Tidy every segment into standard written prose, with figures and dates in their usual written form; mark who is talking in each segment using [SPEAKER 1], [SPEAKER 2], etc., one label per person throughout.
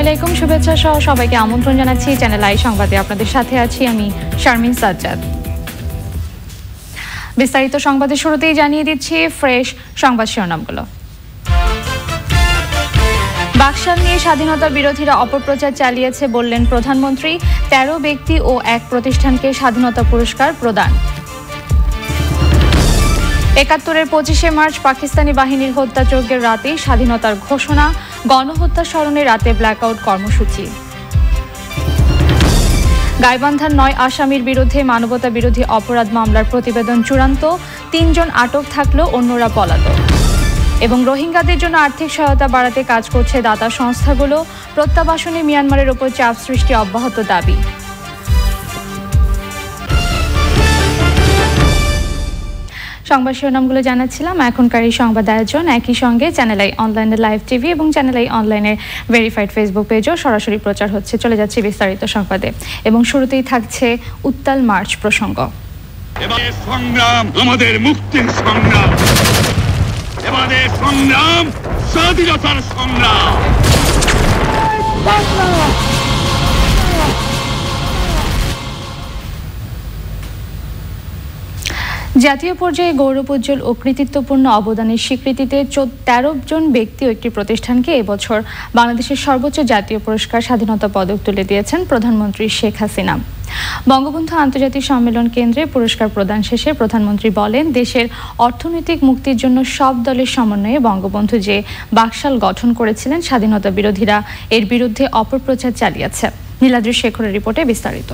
[SPEAKER 1] আলাইকুম, শুভেচ্ছা সহ সবাইকে আমন্ত্রণ জানাচ্ছি চ্যানেল আই সংবাদে। আপনাদের সাথে আছি আমি শারমিন সাজ্জাদ। বিস্তারিত সংবাদের শুরুতেই জানিয়ে দিচ্ছি ফ্রেশ সংবাদ শিরোনামগুলো। বাকশাল নিয়ে স্বাধীনতা বিরোধীরা অপপ্রচার চালিয়েছে বললেন প্রধানমন্ত্রী। ১৩ ব্যক্তি ও এক প্রতিষ্ঠানকে স্বাধীনতা পুরস্কার প্রদান। ৭১-এর ২৫শে মার্চ পাকিস্তানি বাহিনীর হত্যাযজ্ঞের রাতেই স্বাধীনতার ঘোষণা, গণহত্যা স্মরণে রাতে ব্ল্যাকআউট কর্মসূচি। গাইবান্ধার ৯ আসামির বিরুদ্ধে মানবতা বিরোধী অপরাধ মামলার প্রতিবেদন চূড়ান্ত, ৩ জন আটক থাকলেও অন্যরা পলাতক। এবং রোহিঙ্গাদের জন্য আর্থিক সহায়তা বাড়াতে কাজ করছে দাতা সংস্থাগুলো, প্রত্যাবাসনে মিয়ানমারের ওপর চাপ সৃষ্টি অব্যাহত দাবি। সংবাদ শিরোনামগুলো জানাচ্ছিলাম। এখনকার এই সংবাদ আয়োজন একই সঙ্গে চ্যানেল আই অনলাইনের লাইভ টিভি এবং চ্যানেল আই অনলাইনের ভেরিফাইড ফেসবুক পেজও সরাসরি প্রচার হচ্ছে। চলে যাচ্ছে বিস্তারিত সংবাদে এবং শুরুতেই থাকছে উত্তাল মার্চ প্রসঙ্গ।
[SPEAKER 2] এবারে সংগ্রাম আমাদের মুক্তির সংগ্রাম, এবারে সংগ্রাম স্বাধীনতার সংগ্রাম।
[SPEAKER 1] জাতীয় পর্যায়ে গৌরবোজ্জ্বল ও কৃতিত্বপূর্ণ অবদানের স্বীকৃতিতে ১৩ জন ব্যক্তি ও একটি প্রতিষ্ঠানকে এবছর বাংলাদেশের সর্বোচ্চ জাতীয় পুরস্কার স্বাধীনতা পদক তুলে দিয়েছেন প্রধানমন্ত্রী শেখ হাসিনা। বঙ্গবন্ধু আন্তর্জাতিক সম্মেলন কেন্দ্রে পুরস্কার প্রদান শেষে প্রধানমন্ত্রী বলেন, দেশের অর্থনৈতিক মুক্তির জন্য সব দলের সমন্বয়ে বঙ্গবন্ধু যে বাকশাল গঠন করেছিলেন, স্বাধীনতা বিরোধীরা এর বিরুদ্ধে অপপ্রচার চালিয়েছে। নীলাদ্রি শেখরের রিপোর্টে বিস্তারিত।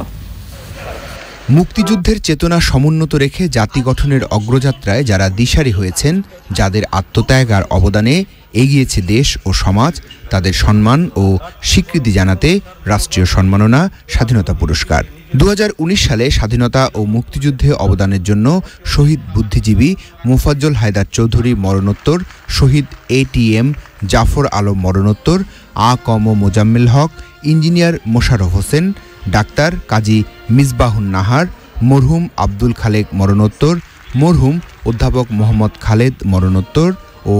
[SPEAKER 3] মুক্তিযুদ্ধের চেতনা সমুন্নত রেখে জাতি গঠনের অগ্রযাত্রায় যারা দিশারি হয়েছেন, যাদের আত্মত্যাগ আর অবদানে এগিয়েছে দেশ ও সমাজ, তাদের সম্মান ও স্বীকৃতি জানাতে রাষ্ট্রীয় সম্মাননা স্বাধীনতা পুরস্কার। ২০১৯ সালে স্বাধীনতা ও মুক্তিযুদ্ধে অবদানের জন্য শহীদ বুদ্ধিজীবী মোফাজ্জল হায়দার চৌধুরী মরণোত্তর, শহীদ ATM জাফর আলম মরণোত্তর, আ.ক.ম মোজাম্মেল হক, ইঞ্জিনিয়ার মোশাররফ হোসেন, ডাক্তার কাজী মিসবাহুন নাহার, মরহুম আব্দুল খালেক মরণোত্তর, মরহুম অধ্যাপক মোহাম্মদ খালেদ মরণোত্তর ও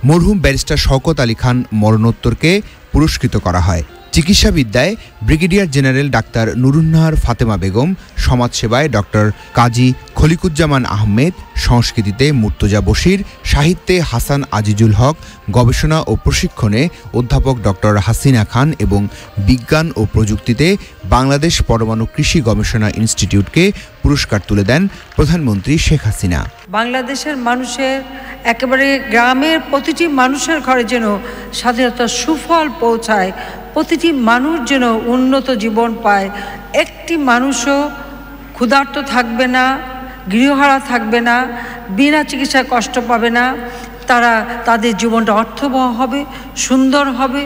[SPEAKER 3] মরহুম ব্যারিস্টার শওকত আলী খান মরণোত্তরকে পুরস্কৃত করা হয়। চিকিৎসাবিদ্যায় brigadier general doctor Nurunnahar Fatema Begum, সমাজসেবায় ডক্টর কাজী খলিকুজ্জামান আহমেদ, সংস্কৃতিতে মুর্তজা বশির, সাহিত্যে হাসান আজিজুল হক, গবেষণা ও প্রশিক্ষণে অধ্যাপক ডক্টর হাসিনা খান এবং বিজ্ঞান ও প্রযুক্তিতে বাংলাদেশ পরমাণু কৃষি গবেষণা ইনস্টিটিউটকে পুরস্কার তুলে দেন প্রধানমন্ত্রী শেখ হাসিনা।
[SPEAKER 4] বাংলাদেশের মানুষের একেবারে গ্রামের প্রতিটি মানুষের ঘরে যেন স্বাধীনতার সুফল পৌঁছায়, প্রতিটি মানুষ যেন উন্নত জীবন পায়, একটি মানুষও ক্ষুধার্ত থাকবে না, গৃহহারা থাকবে না, বিনা চিকিৎসায় কষ্ট পাবে না, তারা তাদের জীবনটা অর্থবহ হবে, সুন্দর হবে,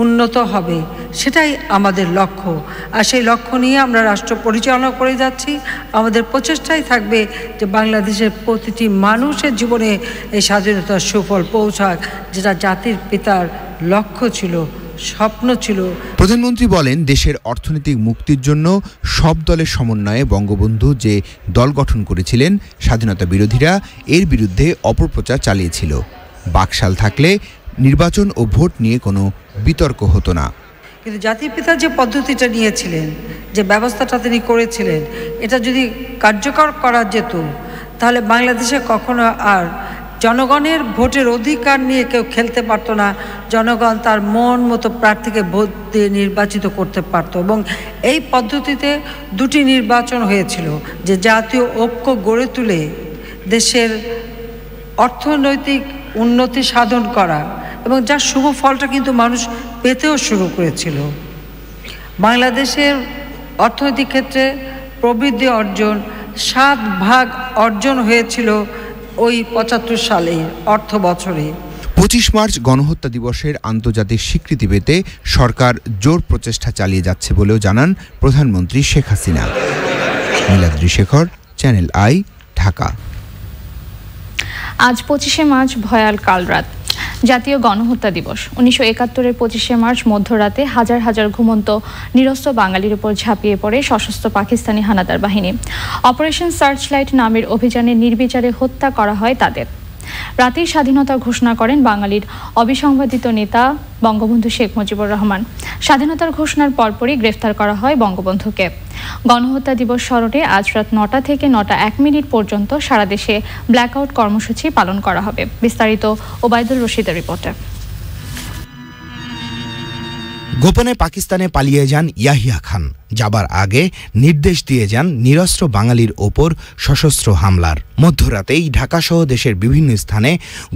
[SPEAKER 4] উন্নত হবে, সেটাই আমাদের লক্ষ্য। আর সেই লক্ষ্য নিয়ে আমরা রাষ্ট্র পরিচালনা করে যাচ্ছি। আমাদের প্রচেষ্টাই থাকবে যে বাংলাদেশের প্রতিটি মানুষের জীবনে এই স্বাধীনতার সুফল পৌঁছাক, যেটা জাতির পিতার লক্ষ্য ছিল, স্বপ্ন ছিল।
[SPEAKER 3] প্রধানমন্ত্রী বলেন, দেশের অর্থনৈতিক মুক্তির জন্য সব দলের সমন্বয়ে বঙ্গবন্ধু যে দল গঠন করেছিলেন, স্বাধীনতা বিরোধীরা এর বিরুদ্ধে অপপ্রচার চালিয়েছিল। বাকশাল থাকলে নির্বাচন ও ভোট নিয়ে কোনো বিতর্ক হতো না।
[SPEAKER 4] কিন্তু জাতির পিতা যে পদ্ধতিটা নিয়েছিলেন, যে ব্যবস্থাটা তিনি করেছিলেন, এটা যদি কার্যকর করা যেত তাহলে বাংলাদেশে কখনো আর জনগণের ভোটের অধিকার নিয়ে কেউ খেলতে পারতো না। জনগণ তার মন মতো প্রার্থীকে ভোট দিয়ে নির্বাচিত করতে পারত। এবং এই পদ্ধতিতে দুটি নির্বাচন হয়েছিল, যে জাতীয় ঐক্য গড়ে তুলে দেশের অর্থনৈতিক উন্নতি সাধন করা, এবং যার শুভ ফলটা কিন্তু মানুষ পেতেও শুরু করেছিল। বাংলাদেশের অর্থনৈতিক ক্ষেত্রে প্রবৃদ্ধি অর্জন 7 ভাগ অর্জন হয়েছিল ওই ৭৫ সালে অর্থ বছরে।
[SPEAKER 3] ২৫ মার্চ গণহত্যা দিবসের আন্তর্জাতিক স্বীকৃতি পেতে সরকার জোর প্রচেষ্টা চালিয়ে যাচ্ছে বলেও জানান প্রধানমন্ত্রী শেখ হাসিনা। Niladri Shekhar, channel I, Dhaka.
[SPEAKER 1] আজ ২৫শে মার্চ ভয়াল কালরাত, জাতীয় গণহত্যা দিবস। ১৯৭১-এর ২৫শে মার্চ মধ্যরাতে হাজার হাজার ঘুমন্ত নিরস্ত্র বাঙালির উপর ঝাঁপিয়ে পড়ে সশস্ত্র পাকিস্তানি হানাদার বাহিনী। অপারেশন সার্চলাইট নামের অভিযানে নির্বিচারে হত্যা করা হয় তাদের। রাতেই স্বাধীনতা ঘোষণা করেন বাঙালির অবিসংবাদিত নেতা বঙ্গবন্ধু শেখ মুজিবুর রহমান। স্বাধীনতার ঘোষণার পরপরই গ্রেফতার করা হয় বঙ্গবন্ধুকে। গণহত্যা দিবস স্মরণে আজ রাত ৯টা থেকে ৯টা ১ মিনিট পর্যন্ত সারা দেশে ব্ল্যাকআউট কর্মসূচি পালন করা হবে। বিস্তারিত ওবায়দুল রশিদের রিপোর্টে।
[SPEAKER 3] গোপনে পাকিস্তানে পালিয়ে যান ইয়াহিয়া খান। যাবার আগে নির্দেশ দিয়ে যান নিরস্ত্র বাঙালির ওপর সশস্ত্র হামলার। মধ্যরাতেই ঢাকাসহ দেশের বিভিন্ন স্থানে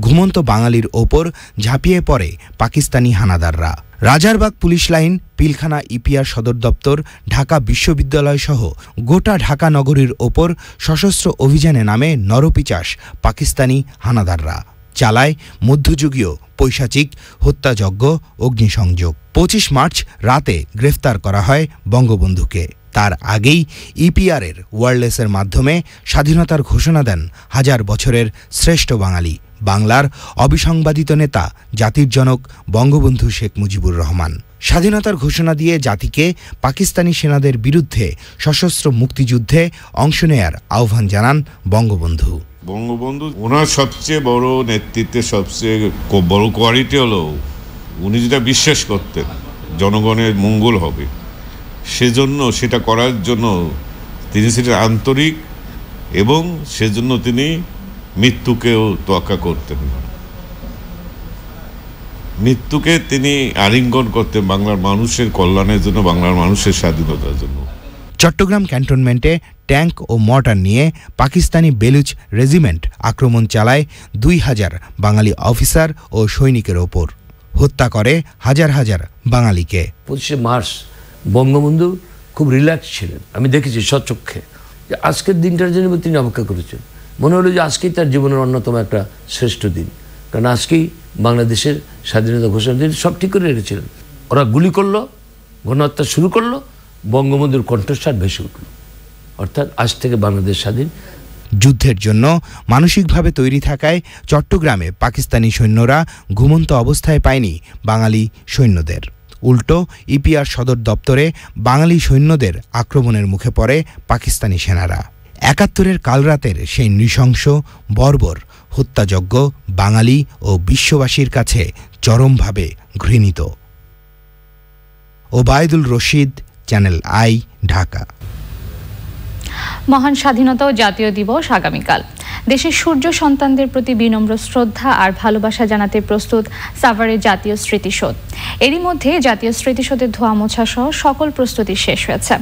[SPEAKER 3] ঘুমন্ত বাঙালির ওপর ঝাঁপিয়ে পড়ে পাকিস্তানি হানাদাররা। Rajarbagh police line, Pilkhana EPR সদর দপ্তর, ঢাকা বিশ্ববিদ্যালয় সহ গোটা ঢাকা নগরীর ওপর সশস্ত্র অভিযানে নামে নরপিচাস পাকিস্তানি হানাদাররা। চালায় মধ্যযুগীয় পৈশাচিক হত্যাযজ্ঞ, অগ্নিসংযোগ। ২৫ মার্চ রাতে গ্রেফতার করা হয় বঙ্গবন্ধুকে। তার আগেই ইপিআরের ওয়্যারলেসের মাধ্যমে স্বাধীনতার ঘোষণা দেন হাজার বছরের শ্রেষ্ঠ বাঙালি, বাংলার অবিসংবাদিত নেতা, জাতির জনক বঙ্গবন্ধু শেখ মুজিবুর রহমান। স্বাধীনতার ঘোষণা দিয়ে জাতিকে পাকিস্তানি সেনাদের বিরুদ্ধে সশস্ত্র মুক্তিযুদ্ধে অংশ নেয়ার আহ্বান জানান বঙ্গবন্ধু।
[SPEAKER 5] বঙ্গবন্ধু ওনার সবচেয়ে বড় নেতৃত্বের সবচেয়ে বড় কোয়ালিটি হলো উনি যেটা বিশ্বাস করতেন জনগণের মঙ্গল হবে, সেজন্য সেটা করার জন্য তিনি সেটা আন্তরিক এবং সেজন্য তিনি মৃত্যুকেও তোয়াক্কা করতেন না। মৃত্যুকে তিনি আলিঙ্গন করতেন বাংলার মানুষের কল্যাণের জন্য, বাংলার মানুষের স্বাধীনতার জন্য।
[SPEAKER 3] চট্টগ্রাম ক্যান্টনমেন্টে ট্যাঙ্ক ও মর্টার নিয়ে পাকিস্তানি বেলুচ রেজিমেন্ট আক্রমণ চালায় ২,০০০ বাঙালি অফিসার ও সৈনিকের ওপর। হত্যা করে হাজার হাজার বাঙালিকে।
[SPEAKER 6] ২৫শে মার্চ বঙ্গবন্ধু খুব রিল্যাক্স ছিলেন, আমি দেখেছি স্বচক্ষে। যে আজকের দিনটার জন্য তিনি অপেক্ষা করেছেন। মনে হলো যে আজকেই তার জীবনের অন্যতম একটা শ্রেষ্ঠ দিন, কারণ আজকেই বাংলাদেশের স্বাধীনতা ঘোষণা দিন সব ঠিক করে রেখেছিলেন। ওরা গুলি করলো, গণহত্যা শুরু করলো, বঙ্গবন্ধুর কণ্ঠস্বর ভেসে উঠল, অর্থাৎ আজ থেকে বাংলাদেশ স্বাধীন।
[SPEAKER 3] যুদ্ধের জন্য মানসিকভাবে তৈরি থাকায় চট্টগ্রামে পাকিস্তানি সৈন্যরা ঘুমন্ত অবস্থায় পায়নি বাঙালি সৈন্যদের। উল্টো ইপিআর সদর দপ্তরে বাঙালি সৈন্যদের আক্রমণের মুখে পড়ে পাকিস্তানি সেনারা। ৭১-এর কালরাতের সেই নৃশংস বর্বর হত্যাযজ্ঞ বাঙালি ও বিশ্ববাসীর কাছে চরমভাবে ঘৃণিত। Obaidul Rashid, channel I, Dhaka.
[SPEAKER 1] মহান স্বাধীনতা ও জাতীয় দিবস আগামীকাল। দেশের সূর্য সন্তানদের প্রতি বিনম্র শ্রদ্ধা আর ভালোবাসা জানাতে প্রস্তুত সাভারের জাতীয় স্মৃতিসৌধ। এরই মধ্যে জাতীয় স্মৃতিসৌধের ধোয়া মোছা সহ সকল প্রস্তুতি শেষ হয়েছে।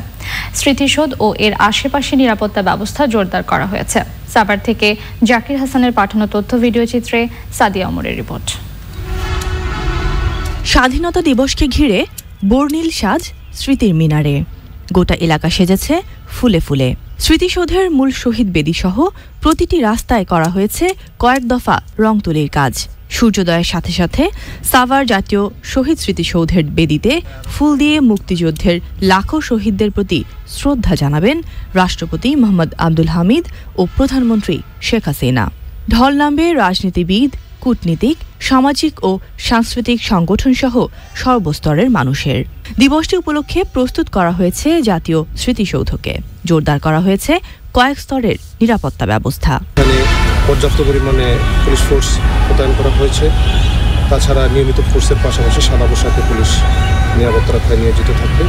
[SPEAKER 1] স্মৃতিসৌধ ও এর আশেপাশে নিরাপত্তা ব্যবস্থা জোরদার করা হয়েছে। সাভার থেকে জাকির হাসানের পাঠানো তথ্য ভিডিও চিত্রে সাদিয়া ওমরের রিপোর্ট।
[SPEAKER 7] স্বাধীনতা দিবসকে ঘিরে বর্ণিল সাজ স্মৃতির মিনারে। গোটা এলাকা সেজেছে ফুলে ফুলে। স্মৃতিসৌধের মূল শহীদ বেদি সহ প্রতিটি রাস্তায় করা হয়েছে কয়েক দফা রং তুলির কাজ। সূর্যোদয়ের সাথে সাথে সাভার জাতীয় শহীদ স্মৃতিসৌধের বেদিতে ফুল দিয়ে মুক্তিযুদ্ধের লাখো শহীদদের প্রতি শ্রদ্ধা জানাবেন রাষ্ট্রপতি মোহাম্মদ আব্দুল হামিদ ও প্রধানমন্ত্রী শেখ হাসিনা। ঢল নামবে রাজনীতিবিদ, কূটনীতিক, সামাজিক ও সাংস্কৃতিক সংগঠন সহ সর্বস্তরের মানুষের। দিবসটি উপলক্ষে প্রস্তুত করা হয়েছে জাতীয় স্মৃতিসৌধকে। জোরদার করা হয়েছে কয়েক স্তরের নিরাপত্তা ব্যবস্থা।
[SPEAKER 8] পর্যাপ্ত পরিমাণে পুলিশ ফোর্স মোতায়েন করা হয়েছে। তাছাড়া নিয়মিত ফোর্সের পাশাপাশি সাদা পোশাকে পুলিশ নিরাপত্তা রক্ষায় নিয়োজিত থাকবে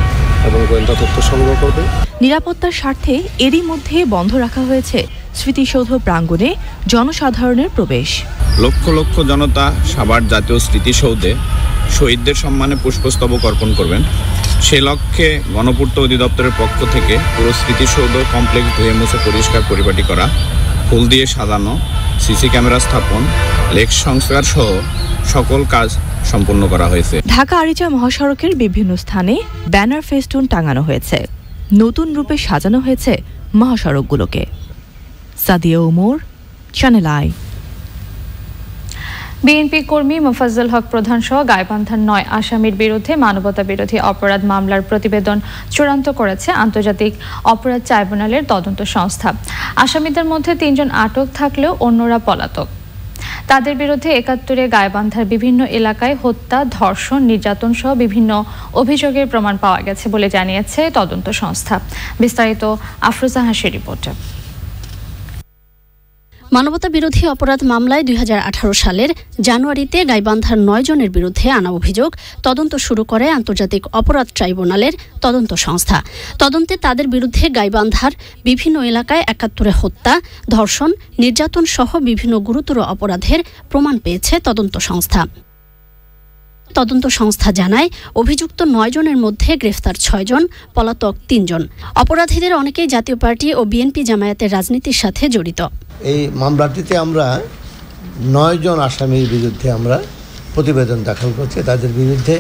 [SPEAKER 8] এবং গোয়েন্দা তথ্য সংগ্রহ করবে।
[SPEAKER 7] নিরাপত্তার স্বার্থে এরই মধ্যে বন্ধ রাখা হয়েছে স্মৃতিসৌধ প্রাঙ্গণে জনসাধারণের প্রবেশ।
[SPEAKER 9] লক্ষ লক্ষ জনতা সাভার জাতীয় স্মৃতিসৌধে শহীদদের সম্মানে পুষ্পস্তবক অর্পণ করবেন। সে লক্ষ্যে গণপূর্ত অধিদপ্তরের পক্ষ থেকে পুরো স্মৃতিসৌধ কমপ্লেক্স ধুয়ে মুছে পরিষ্কার পরিপাটি করা, ফুল দিয়ে সাজানো, সিসি ক্যামেরা স্থাপন, লেক সংস্কার সহ সকল কাজ সম্পন্ন করা হয়েছে।
[SPEAKER 7] ঢাকা আরিচা মহাসড়কের বিভিন্ন স্থানে ব্যানার ফেস্টুন টাঙানো হয়েছে। নতুন রূপে সাজানো হয়েছে মহাসড়কগুলোকে। Sadia Omar, channel I.
[SPEAKER 1] BNP কর্মী মোফাজ্জল হক প্রধান সহ গাইবান্ধার ৯ আসামির বিরুদ্ধে মানবতা বিরোধী অপরাধ মামলার প্রতিবেদন চূড়ান্ত করেছে আন্তর্জাতিক অপরাধ ট্রাইব্যুনালের তদন্ত সংস্থা। আসামিদের মধ্যে ৩ জন আটক থাকলেও অন্যরা পলাতক। তাদের বিরুদ্ধে ৭১-এ গাইবান্ধার বিভিন্ন এলাকায় হত্যা, ধর্ষণ, নির্যাতন সহ বিভিন্ন অভিযোগের প্রমাণ পাওয়া গেছে বলে জানিয়েছে তদন্ত সংস্থা। বিস্তারিত আফরোজা হাসির রিপোর্টে।
[SPEAKER 10] মানবতা বিরোধী অপরাধ মামলায় 2018 সালের জানুয়ারিতে গাইবান্ধার 9 জনের বিরুদ্ধে আনা অভিযোগ তদন্ত শুরু করে আন্তর্জাতিক অপরাধ ট্রাইব্যুনালের তদন্ত সংস্থা। তদন্তে তাদের বিরুদ্ধে গাইবান্ধার বিভিন্ন এলাকায় 71 হত্যা, ধর্ষণ, নির্যাতন সহ বিভিন্ন গুরুতর অপরাধের প্রমাণ পেয়েছে তদন্ত সংস্থা। তদন্ত সংস্থা জানায় অভিযুক্ত 9 জনের মধ্যে গ্রেফতার 6 জন, পলাতক 3 জন। অপরাধীদের অনেকেই জাতীয় পার্টি ও বিএনপি জামায়াতের রাজনীতির সাথে জড়িত।
[SPEAKER 11] এই মামলাটিতে আমরা 9 জন আসামির বিরুদ্ধে আমরা প্রতিবেদন দাখিল করছি। তাদের বিরুদ্ধে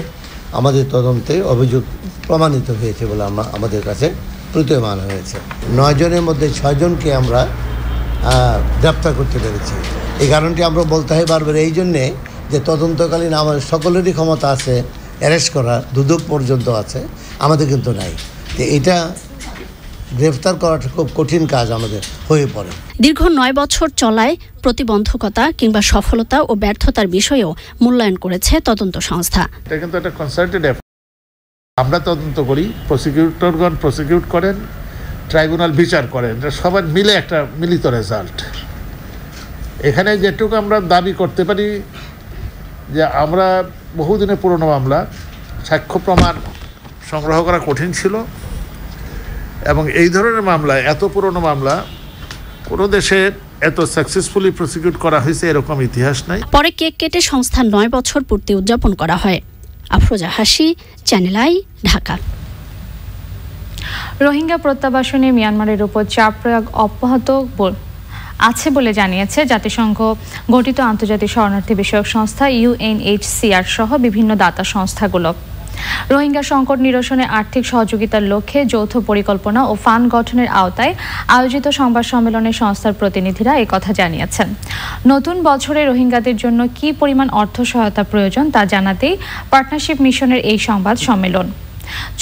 [SPEAKER 11] আমাদের তদন্তে অভিযোগ প্রমাণিত হয়েছে বলে আমাদের কাছে প্রতীয়মান হয়েছে। 9 জনের মধ্যে 6 জনকে আমরা গ্রেপ্তার করতে পেরেছি। এই কারণটি আমরা বলতে হয় বারবার এই জন্যে যে তদন্তকালীন আমাদের সকলেরই ক্ষমতা আছে অ্যারেস্ট করা, দুদক পর্যন্ত আছে, আমাদের কিন্তু নাই। তো এটা গ্রেফতার করাটা খুব কঠিন কাজ আমাদের হয়ে পড়ে।
[SPEAKER 10] দীর্ঘ 9 বছর চলায় প্রতিবন্ধকতা কিংবা সফলতা ও ব্যর্থতার বিষয়েও মূল্যায়ন করেছে তদন্ত সংস্থা।
[SPEAKER 12] এটা কিন্তু একটা কনসাল্টেড এফোর্ট। আমরা তদন্ত করি, প্রসিকিউটরগণ প্রসিকিউট করেন, ট্রাইব্যুনাল বিচার করেন, সবার মিলে একটা মিলিত রেজাল্ট। এখানে যেটুকু আমরা দাবি করতে পারি যে আমরা বহুদিনের পুরনো মামলা, সাক্ষ্য প্রমাণ সংগ্রহ করা কঠিন ছিল এবং এই ধরনের মামলা, এত পুরনো মামলা কোনো দেশে এত সাকসেসফুলি প্রসিকিউট করা হয়েছে এরকম ইতিহাস নাই।
[SPEAKER 10] পরে কেক কেটে সংস্থার 9 বছর পূর্তি উদযাপন করা হয়। আফরোজা হাসি, চ্যানেল আই, ঢাকা।
[SPEAKER 1] রোহিঙ্গা প্রত্যাবাসনে মিয়ানমারের উপর চাপ প্রয়োগ অব্যাহত আছে বলে জানিয়েছে জাতিসংঘ গঠিত আন্তর্জাতিক শরণার্থী বিষয়ক সংস্থা UNHCR সহ বিভিন্ন দাতা সংস্থাগুলো। রোহিঙ্গা সংকট নিরসনে আর্থিক সহযোগিতার লক্ষ্যে যৌথ পরিকল্পনা ও ফান্ড গঠনের আওতায় আয়োজিত সংবাদ সম্মেলনে সংস্থার প্রতিনিধিরা এই কথা জানিয়েছেন। নতুন বছরে রোহিঙ্গাদের জন্য কী পরিমাণ অর্থ সহায়তা প্রয়োজন তা জানাতেই পার্টনারশিপ মিশনের এই সংবাদ সম্মেলন।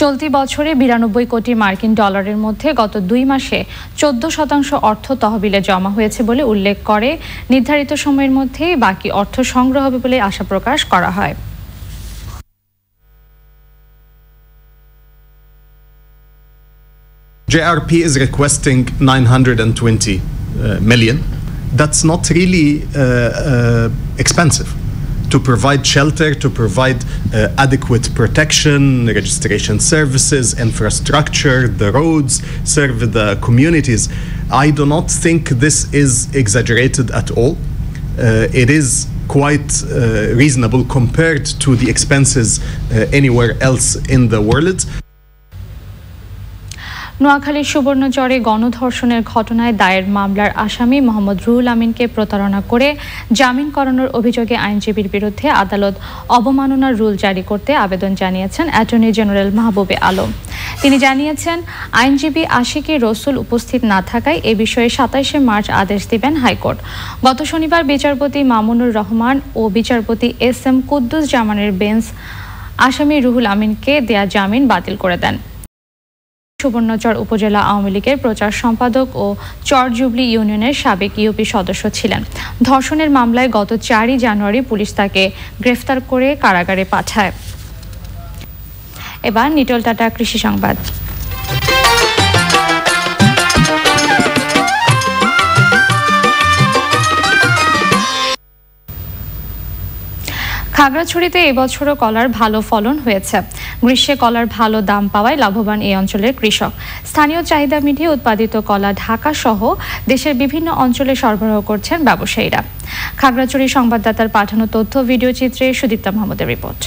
[SPEAKER 1] চলতি বছরে 92 কোটি মার্কিন ডলারের মধ্যে গত 2 মাসে 14% অর্থ তহবিলে জমা হয়েছে বলে উল্লেখ করে নির্ধারিত সময়ের মধ্যেই বাকি অর্থ সংগ্রহ হবে বলে আশা প্রকাশ করা হয়।
[SPEAKER 13] JRP is requesting 920 million. That's not really expensive. To provide shelter, to provide adequate protection, registration services, infrastructure, the roads, serve the communities. I do not think this is exaggerated at all. It is quite reasonable compared to the expenses anywhere else in the world.
[SPEAKER 1] নোয়াখালীর সুবর্ণচরে গণধর্ষণের ঘটনায় দায়ের মামলার আসামি মোহাম্মদ রুহুল আমিনকে প্রতারণা করে জামিন করানোর অভিযোগে আইনজীবীর বিরুদ্ধে আদালত অবমাননার রুল জারি করতে আবেদন জানিয়েছেন অ্যাটর্নি জেনারেল মাহবুবে আলম। তিনি জানিয়েছেন, আইনজীবী আশিকি রসুল উপস্থিত না থাকায় এ বিষয়ে 27শে মার্চ আদেশ দিবেন হাইকোর্ট। গত শনিবার বিচারপতি মামুনুর রহমান ও বিচারপতি SM কুদ্দুস জামানের বেঞ্চ আসামি রুহুল আমিনকে দেয়া জামিন বাতিল করে দেন। সুবর্ণচর উপজেলা আওয়ামী লীগের প্রচার সম্পাদক ও চরজুবলি ইউনিয়নের সাবেক ইউপি সদস্য ছিলেন। ধর্ষণের মামলায় গত 4 জানুয়ারি পুলিশ তাকে গ্রেফতার করে কারাগারে পাঠায়। এবার নিটল টাটা কৃষি সংবাদ। খাগড়াছড়িতে এবছরও কলার ভালো ফলন হয়েছে। গ্রীষ্মে কলার ভালো দাম পাওয়ায় লাভবান এই অঞ্চলের কৃষক। স্থানীয় চাহিদা মিটিয়ে উৎপাদিত কলা ঢাকা সহ দেশের বিভিন্ন অঞ্চলে সরবরাহ করছেন ব্যবসায়ীরা। খাগড়াছড়ি সংবাদদাতার পাঠানো তথ্য ভিডিও চিত্রে সুদীপ্তা মাহমুদের রিপোর্ট।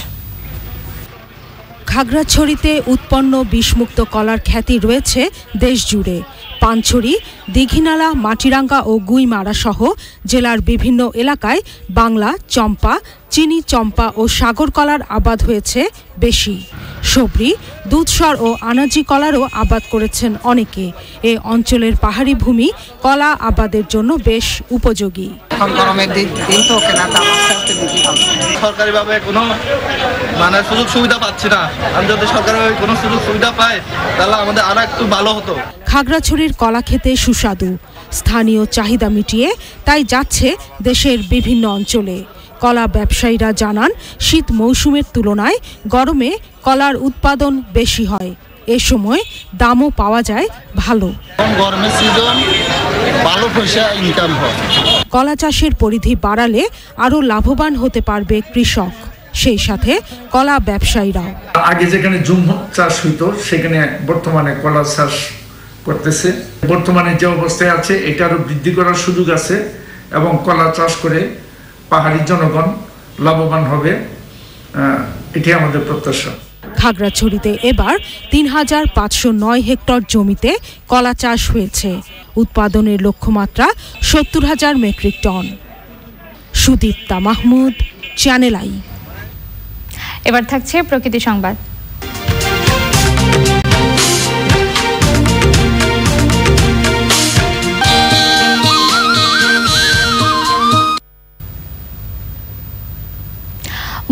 [SPEAKER 14] খাগড়াছড়িতে উৎপন্ন বিষমুক্ত কলার খ্যাতি রয়েছে দেশ জুড়ে। পানছড়ি, দীঘিনালা, মাটিরাঙ্গা ও গুইমারা সহ জেলার বিভিন্ন এলাকায় বাংলা চম্পা, চিনি চম্পা ও সাগর কলার আবাদ হয়েছে বেশি। সবরি, দুধসর ও আনাজি কলারও আবাদ করেছেন অনেকে। এ অঞ্চলের পাহাড়ি ভূমি কলা আবাদের জন্য বেশ উপযোগী।
[SPEAKER 15] সরকারিভাবে কোনো সুযোগ সুবিধা পাচ্ছি না। আমি যদি সরকারিভাবে কোনো সুযোগ সুবিধা পাই তাহলে আমাদের আরো একটু ভালো হতো।
[SPEAKER 14] খাগড়াছড়ির কলা খেতে সুস্বাদু, স্থানীয় চাহিদা মিটিয়ে তাই যাচ্ছে দেশের বিভিন্ন অঞ্চলে। কলা ব্যবসায়ীরা জানান, শীত মৌসুমের তুলনায় গরমে কলার উৎপাদন বেশি হয়। এ সময় দামও পাওয়া যায় ভালো।
[SPEAKER 15] গরমের সিজন ভালো পয়সা ইনকাম হয়।
[SPEAKER 14] কলা চাষের পরিধি বাড়ালে আরও লাভবান হতে পারবে কৃষক, সেই সাথে কলা ব্যবসায়ীরাও।
[SPEAKER 16] আগে যেখানে জুম চাষ হইতো সেখানে বর্তমানে কলা চাষ করতেছে। বর্তমানে যে অবস্থায় আছে এটা আরো বৃদ্ধি করার সুযোগ আছে এবং কলা চাষ করে পাহাড়ি জনগণ লাভবান হবে, এটি আমাদের প্রত্যাশা।
[SPEAKER 14] খাগড়াছড়িতে এবার ৩,৫০৯ হেক্টর জমিতে কলা চাষ হয়েছে। উৎপাদনের লক্ষ্যমাত্রা ৭০,০০০ metric ton. Sudipta Mahmud, Channel I.
[SPEAKER 1] এবার থাকছে প্রকৃতি সংবাদ।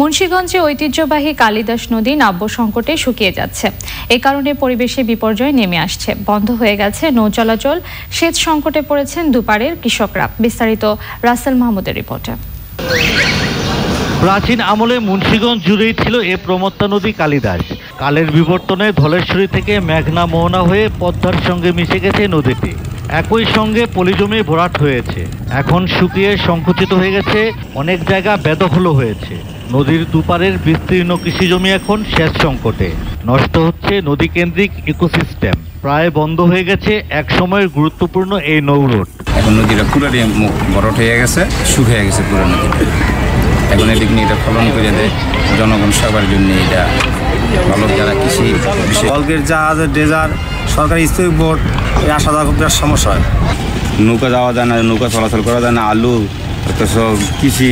[SPEAKER 1] মুন্সিগঞ্জে ঐতিহ্যবাহী কালিদাস নদী নাব্য সংকটে শুকিয়ে যাচ্ছে। এ কারণে পরিবেশে বিপর্যয় নেমে আসছে, বন্ধ হয়ে গেছে নৌ চলাচল, সেচ সংকটে পড়েছেন দুপারের কৃষকরা। বিস্তারিত রাসেল মাহমুদের রিপোর্টে।
[SPEAKER 17] প্রাচীন আমলে মুন্সিগঞ্জ জুড়েই ছিল এ প্রমত্তা নদী কালিদাস। কালের বিবর্তনে ধলেশ্বরী থেকে মেঘনা মোহনা হয়ে পদ্মার সঙ্গে মিশে গেছে নদীটি। একই সঙ্গে পলিজমি ভরাট হয়েছে, এখন শুকিয়ে সংকুচিত হয়ে গেছে, অনেক জায়গা বেদখলও হয়েছে। নদীর দুপারের বিস্তীর্ণ কৃষিজমি এখন সেচ সংকটে, নষ্ট হচ্ছে নদী কেন্দ্রিক ইকোসিস্টেম। প্রায় বন্ধ হয়ে গেছে এক সময়ের গুরুত্বপূর্ণ এই নৌরোড।
[SPEAKER 9] এখন নদীটা পুরোটাই ভরাট হয়ে গেছে, শুকিয়ে গেছে পুরো নদীটা। এখন এদিক নিয়ে এটা ফলন করে দেয় জনগণ সবার জন্য। এটা ভালো যারা কৃষি
[SPEAKER 18] বলকের জাহাজ, ডেজার, সরকারি স্থির বোর্ড আসা যাওয়া খুব সমস্যা হয়।
[SPEAKER 9] নৌকা যাওয়া যায় না, নৌকা চলাচল করা যায় না, আলু কৃষি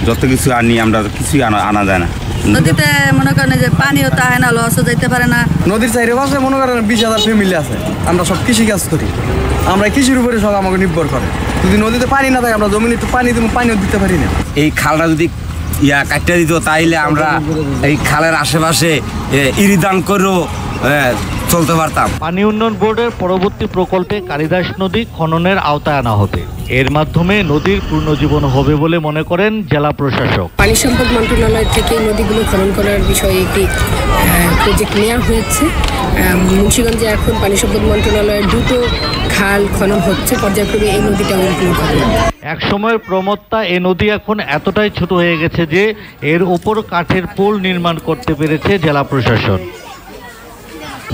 [SPEAKER 9] যত কিছু আনি আমরা কিছুই আনা যায় না।
[SPEAKER 19] নদীতে মনে করেন যে পানিও তো হয় না, লসও যেতে পারে না।
[SPEAKER 18] নদীর চাইরে পাশে মনে করেন 20,000 ফ্যামিলি আছে। আমরা সব কৃষি কাজ করি, আমরা কৃষির উপরে সব আমাকে নির্ভর করে। যদি নদীতে পানি না থাকে আমরা জমিনে একটু পানি দিব, পানিও দিতে পারি না।
[SPEAKER 9] এই খালটা যদি কাটতে দিত তাইলে আমরা এই খালের আশেপাশে ইরিদান করেও চলতে পারতাম।
[SPEAKER 17] পানি উন্নয়ন বোর্ডের পরবর্তী প্রকল্পে কালিদাস নদী খননের আওতায় আনা হবে। এর মাধ্যমে নদীর পুনর্জীবন হবে বলে মনে করেন জেলা প্রশাসক।
[SPEAKER 20] পানি সম্পদ মন্ত্রণালয় থেকে নদীগুলো খনন করার বিষয়ে একটি প্রজেক্ট নেওয়া হয়েছে। মুন্সিগঞ্জে এখন পানি সম্পদ মন্ত্রণালয়ের 2টো খাল খনন হচ্ছে, পর্যায়ক্রমে এই নদীটা ইনক্লুড হবে।
[SPEAKER 17] এক সময়ের প্রমত্তা এ নদী এখন এতটাই ছোট হয়ে গেছে যে এর উপর কাঠের পোল নির্মাণ করতে পেরেছে জেলা প্রশাসন।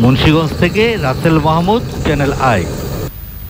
[SPEAKER 17] মুন্সিগঞ্জ থেকে রাসেল মাহমুদ, চ্যানেল আই।